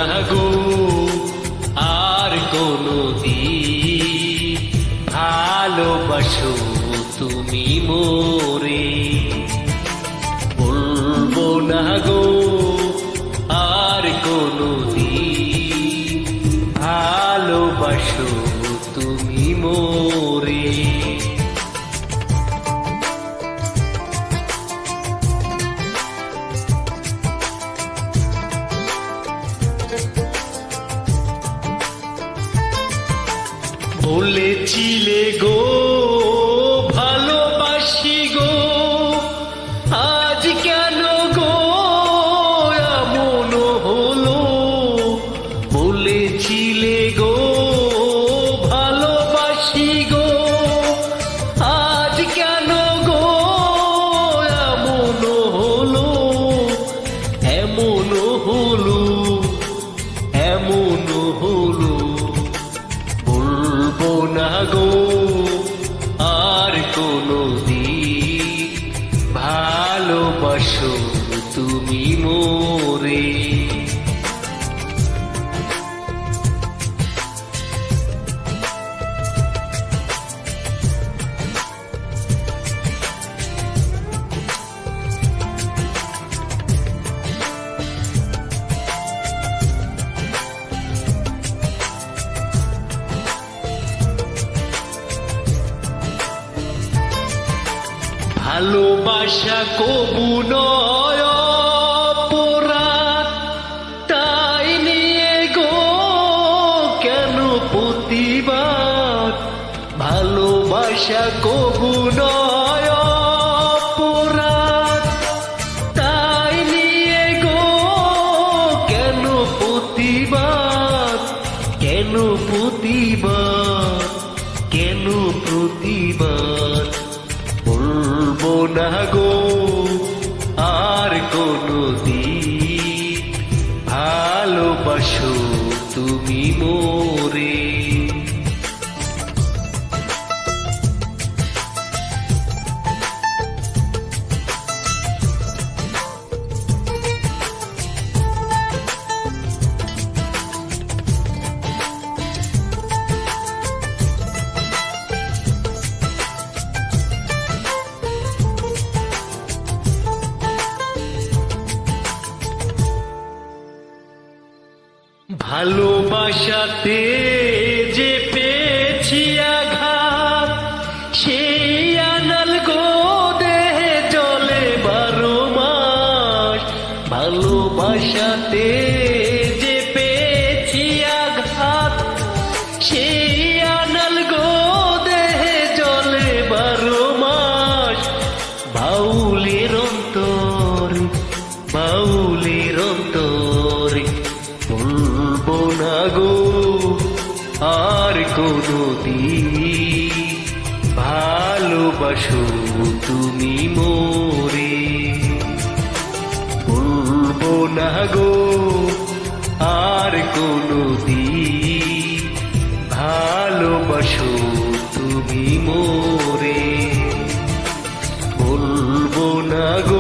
না গো আর কোনদিন, ভালোবাসো তুমি মোরে। বলবো না গো আর কোনদিন, ভালোবাসো তুমি মোরে। বলেছিলে গো ভালোবাসি গো, আজ কেন গো এমন হলো? বলেছিলে গো ভালোবাসি গো, আজ কেন গো এমন হলো? এমন হলো, এমন হলো। বলবো না গো আর কোনদিন, ভালোবাসো তুমি মোরে। ভালোবাসা কবু নয় অপরাধ, তাই নিয়ে গো কেন প্রতিবাদ? ভালোবাসা কবু নয় অপরাধ, তাই নিয়ে গো কেন প্রতিবাদ? কেন প্রতিবাদ? কেন প্রতিবাদ? বলবো না গো আর কোনদিন, ভালোবাসো তুমি মোরে। ভালোবাসাতে যে পেয়েছি আঘাত, সেই আনাল গো দেহে জলে 12 মাস। ভালোবাসাতে যে পেয়েছি আঘাত, সেই আনাল গো দেহে জলে 12 মাস। বাউলের অন্তর, বাউলের অন্তর, বলবো না গো আর কোনদিন, ভালোবাসো তুমি মোরে। বলবো না গো আর কোনদিন, ভালোবাসো তুমি মোরে। বলবো না গো